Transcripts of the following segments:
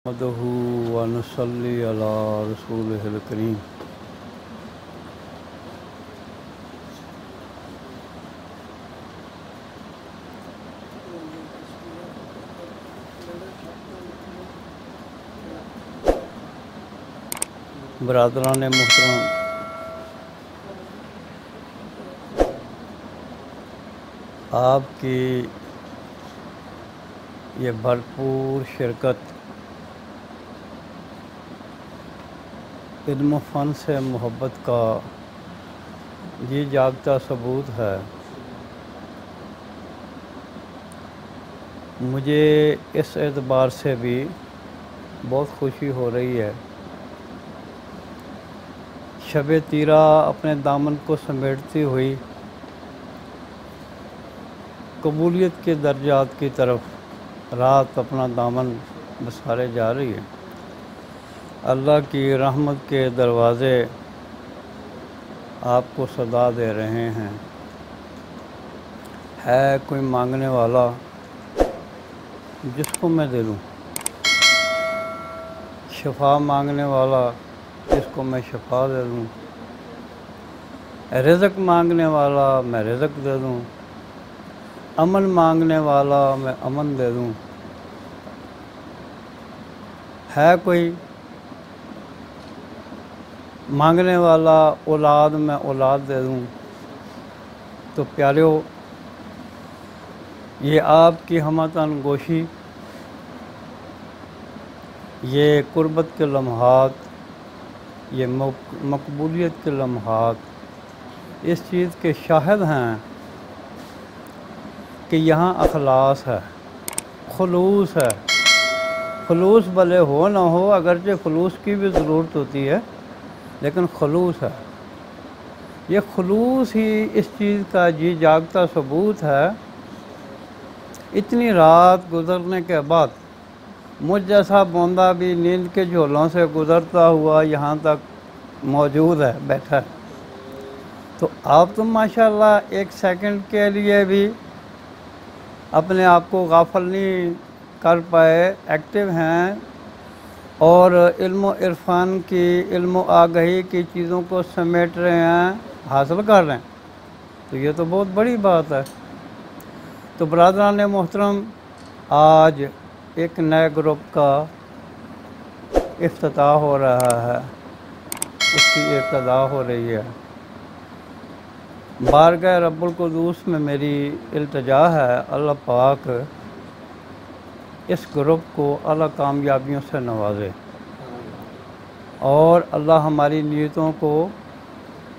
नहमदुहु व नसल्ली अला रसूलिहिल करीम। बरादरान मुहतरम, आपकी ये भरपूर शिरकत इल्म फ़न से मोहब्बत का जी जागता सबूत है। मुझे इस एतबार से भी बहुत खुशी हो रही है। शब तीरा अपने दामन को समेटती हुई कबूलियत के दर्जात की तरफ रात अपना दामन बसारे जा रही है। अल्लाह की रहमत के दरवाज़े आपको सदा दे रहे हैं। है कोई मांगने वाला जिसको मैं दे दूँ, शफा मांगने वाला जिसको मैं शफा दे दूँ, रिज़्क़ मांगने वाला मैं रिज़्क़ दे दूँ, अमन मांगने वाला मैं अमन दे दूँ। है कोई मांगने वाला औलाद मैं औलाद दे दूँ। तो प्यारियों, ये आपकी हमतन गोशी, ये कुर्बत के लम्हात, ये मकबूलियत के लम्हात इस चीज़ के शाहिद हैं कि यहाँ अखलास है, खुलूस है। खुलूस भले हो ना हो, अगरचे खुलूस की भी ज़रूरत होती है, लेकिन खुलूस है। ये खुलूस ही इस चीज़ का जी जागता सबूत है। इतनी रात गुज़रने के बाद मुझ जैसा बंदा भी नींद के झोलों से गुज़रता हुआ यहाँ तक मौजूद है, बैठा है। तो आप तो माशाल्लाह एक सेकंड के लिए भी अपने आप को गाफिल नहीं कर पाए, एक्टिव हैं और इल्म इरफान की, इल्म आगही की चीज़ों को समेट रहे हैं, हासिल कर रहे हैं। तो ये तो बहुत बड़ी बात है। तो बरादरान मोहतरम, आज एक नए ग्रुप का इफ्तिताह हो रहा है, उसकी इब्तिदा हो रही है। बारगाह रब्बुल कुद्दूस में मेरी इल्तिजा है, अल्लाह पाक इस ग्रुप को अल्लाह कामयाबियों से नवाजे और अल्लाह हमारी नीयतों को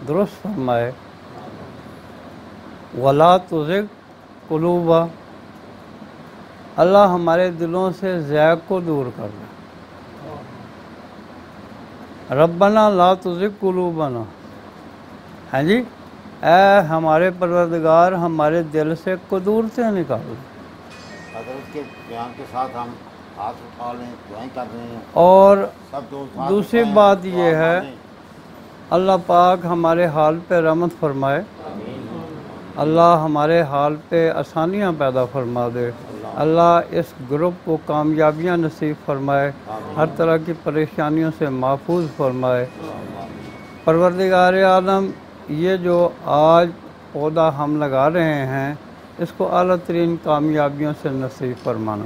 दुरुस्त फरमाए। वला तुज़िग़ कुलूबा, अल्लाह हमारे दिलों से ज़ैग़ को दूर कर दे। रब्बना ला तुज़िग़ कुलूबना, हैं जी, ऐ हमारे परवरदिगार हमारे दिल से कुदूरतें निकाल दे। हज़रत के बयान के साथ हम हाथ उठा लें, दुआएं कर रहे हैं। और सब दोस्त हाथ दूसरी उठाएं, बात दुआ ये है, मांगें। अल्लाह पाक हमारे हाल पे रहमत फरमाए, अल्लाह हमारे हाल पे आसानियाँ पैदा फरमा दे, अल्लाह इस ग्रुप को कामयाबियाँ नसीब फरमाए, हर तरह की परेशानियों से महफूज फरमाए। परवरदिगार आलम, ये जो आज पौधा हम लगा रहे हैं, इसको आला तरीन कामयाबियों से नसीब फरमाना।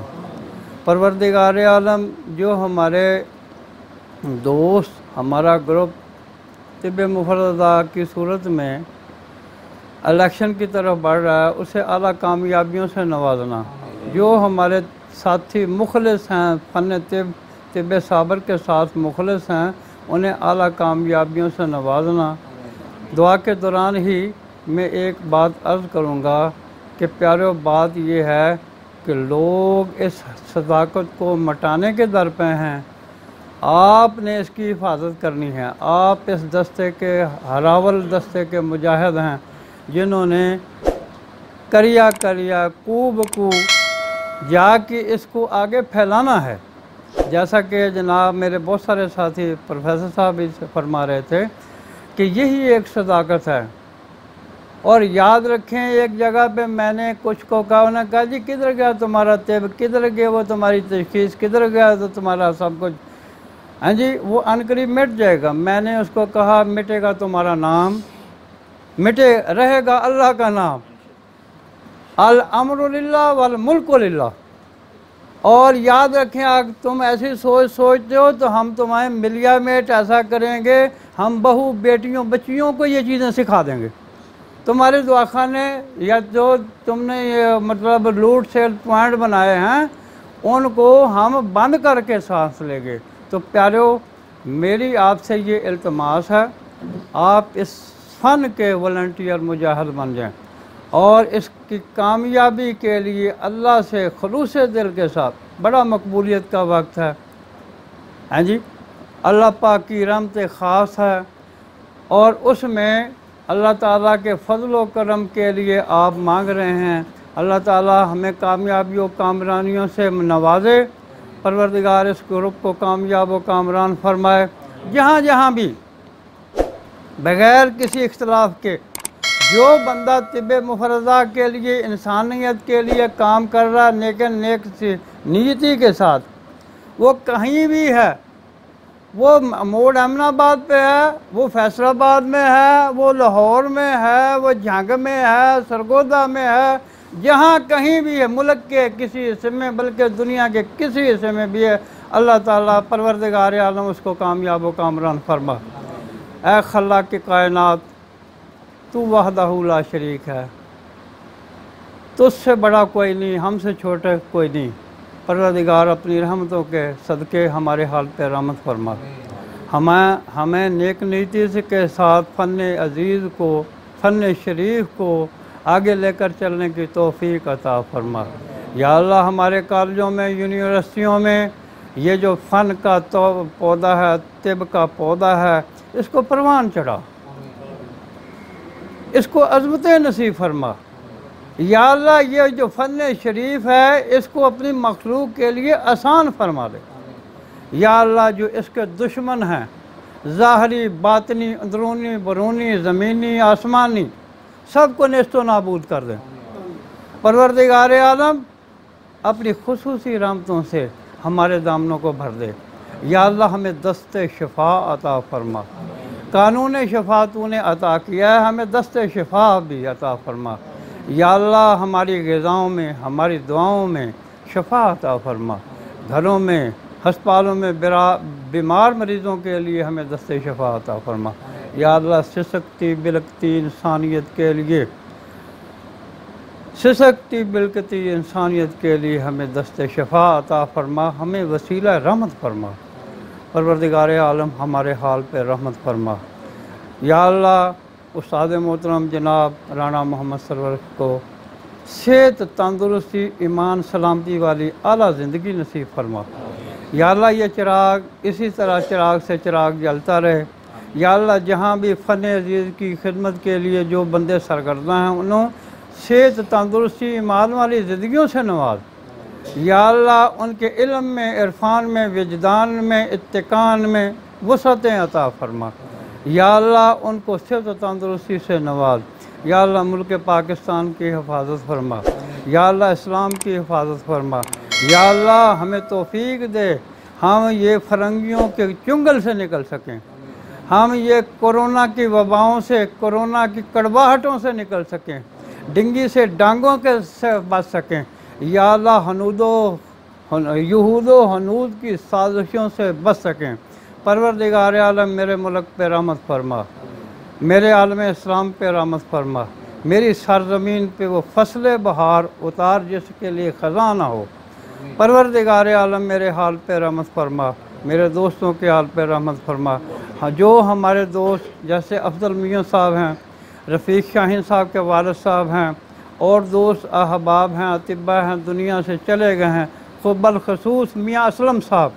परवरदिगार आलम, जो हमारे दोस्त, हमारा ग्रुप तिब मुफरदा की सूरत में इलेक्शन की तरफ बढ़ रहा है, उसे आला कामयाबियों से नवाजना। जो हमारे साथी मुखलिस हैं, फ़न तिब साबर के साथ मुखलिस हैं, उन्हें आला कामयाबियों से नवाजना। दुआ के दौरान ही मैं एक बात अर्ज़ करूँगा कि प्यारो, बात ये है कि लोग इस सदाकत को मटाने के दर पे हैं। आपने इसकी हिफाजत करनी है। आप इस दस्ते के, हरावल दस्ते के मुजाहिद हैं, जिन्होंने करिया करिया कूब जाके इसको आगे फैलाना है। जैसा कि जनाब मेरे बहुत सारे साथी प्रोफेसर साहब भी फरमा रहे थे कि यही एक सदाकत है और याद रखें, एक जगह पे मैंने कुछ को कहा, उन्होंने कहा जी किधर गया तुम्हारा तिब, किधर गया वो तुम्हारी तशखीस, किधर गया तो तुम्हारा सब कुछ। हाँ जी, वो अनकरीब मिट जाएगा। मैंने उसको कहा मिटेगा तुम्हारा नाम, मिटे रहेगा अल्लाह का नाम, अल अम्रु लिल्लाह वल मुल्कु लिल्लाह। और याद रखें, अगर तुम ऐसी सोचते हो तो हम तुम्हारे मिलिया मेट ऐसा करेंगे, हम बहू बेटियों बच्चियों को ये चीज़ें सिखा देंगे। तुम्हारे दवाखाने या जो तुमने ये मतलब लूट सेल पॉइंट बनाए हैं उनको हम बंद करके सांस लेंगे। तो प्यारो, मेरी आपसे ये इल्तमास है, आप इस फ़न के वॉलंटियर मुजाहिद बन जाएं और इसकी कामयाबी के लिए अल्लाह से खुलूस दिल के साथ, बड़ा मकबूलियत का वक्त है। हाँ जी, अल्लाह पाक की रहमत ख़ास है और उसमें अल्लाह ताला के फजल व करम के लिए आप मांग रहे हैं। अल्लाह ताला हमें कामयाबियों कामरानियों से नवाजे। परवरदिगार इस ग्रुप को कामयाब व कामरान फरमाए। जहाँ जहाँ भी बग़ैर किसी इख्तलाफ के जो बंदा तिब मुफरदा के लिए, इंसानियत के लिए काम कर रहा है नेक नीयती के साथ, वो कहीं भी है, वो मोड़ अमनाबाद पे है, वो फैसलाबाद में है, वो लाहौर में है, वो झंग में है, सरगोदा में है, जहाँ कहीं भी है, मुल्क के किसी हिस्से में बल्कि दुनिया के किसी हिस्से में भी है, अल्लाह ताला परवरदिगार आलम उसको कामयाब व कामरान फरमा। ऐ खल्लाक़ की कायनात, तू वहदहू ला शरीक है, तुझसे बड़ा कोई नहीं, हमसे छोटा कोई नहीं। परवरदिगार अपनी रहमतों के सदक़े हमारे हाल पे रहमत फरमा। हमें नेक नीति के साथ फ़न अज़ीज़ को, फ़न शरीफ को आगे लेकर चलने की तौफ़ीक अता फरमा। या अल्लाह, हमारे कॉलेजों में, यूनिवर्सिटियों में ये जो फ़न का तो पौधा है, तिब का पौधा है, इसको परवान चढ़ा, इसको अज़मतें नसीब फरमा। या अल्लाह, ये जो फ़न शरीफ है इसको अपनी मखलूक के लिए आसान फरमा दे। या अल्लाह, जो इसके दुश्मन हैं, ज़ाहरी बातनी अंदरूनी बरूनी ज़मीनी आसमानी, सबको नेस्तो नाबूद कर दें। परवरदिगार आलम अपनी खुसूसी रहमतों से हमारे दामनों को भर दे। या अल्लाह, हमें दस्ते शिफा अता फरमा। कानून शिफा तूने अता किया है, हमें दस्ते शिफा भी अता फरमा। या अल्लाह, हमारी ग़िज़ाओं में, हमारी दुआओं में शिफा अता फरमा। घरों में, हस्पतालों में बीमार मरीज़ों के लिए हमें दस्ते शिफा अता फरमा। या अल्लाह, सिसकती बिलकती इंसानियत के लिए, सिसकती बिलकती इंसानियत के लिए हमें दस्ते शिफा अता फरमा, हमें वसीला रहमत फरमा। परवरदिगार आलम हमारे हाल पे रहमत फरमा। या अल्लाह, उस्ताद मोहतरम जनाब राना मोहम्मद सरवर को सेहत, तंदुरुस्ती, ईमान, सलामती वाली आला ज़िंदगी नसीब फरमा। या अल्लाह, ये चिराग इसी तरह चिराग से चिराग जलता रहे। या अल्लाह, जहाँ भी फ़न अज़ीज़ की खिदमत के लिए जो बंदे सरगर्दा हैं, उन्होंने सेहत, तंदुरुस्ती, ईमान वाली ज़िंदगियों से नवाज। या अल्लाह, उनके इल्म में, इरफान में, विजदान में, इत्तिकान में वसअतें अता फरमा। या अल्लाह, उनको सेहत व तंदुरुस्ती से नवाज। या अल्लाह, मुल्क पाकिस्तान की हिफाजत फरमा। या अल्लाह, इस्लाम की हिफाजत फरमा। या अल्लाह, हमें तौफ़ीक दे, हम ये फ़रंगियों के चुंगल से निकल सकें, हम ये कोरोना की वबाओं से, कोरोना की कड़वाहटों से निकल सकें, डिंगी से, डांगों के से बच सकें। या अल्लाह, यहूदो हनूद की साजिशों से बच सकें। परवरदिगार आलम, मेरे मुल्क पे रहमत फरमा, मेरे आलम इस्लाम पे रहमत फरमा, मेरी सरज़मीन पे वो फसल बहार उतार जिसके लिए ख़ज़ाना हो। परवरदिगार आलम, मेरे हाल पे रहमत फरमा, मेरे दोस्तों के हाल पे रहमत फरमा। हाँ, जो हमारे दोस्त जैसे अफजल मियाँ साहब हैं, रफ़ीक शाहीन साहब के वालिद साहब हैं, और दोस्त अहबाब हैं, अतिबा हैं, दुनिया से चले गए हैं, तो बलखसूस मियाँ असलम साहब,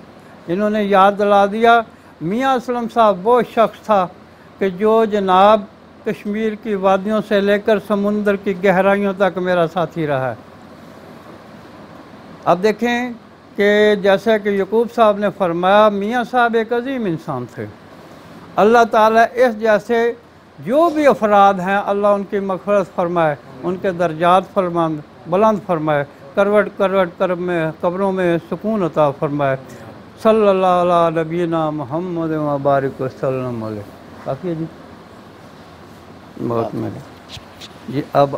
इन्होंने याद दिला दिया। मियाँ असलम साहब वो शख्स था कि जो जनाब कश्मीर की वादियों से लेकर समुंदर की गहराइयों तक मेरा साथी रहा है। अब देखें कि जैसे कि यकूब साहब ने फरमाया, मियाँ साहब एक अजीम इंसान थे। अल्लाह ताला इस जैसे जो भी अफराद हैं अल्लाह उनकी मग़फ़िरत फरमाए, उनके दर्जात बुलंद फरमाए, करवट करवट कर में कब्रों में सुकून अता फरमाए। सल्लल्लाहु अला नबीना मुहम्मद व बारिक वसल्लम अलैहि। काफ़ी है जी, बहुत मेरे जी। अब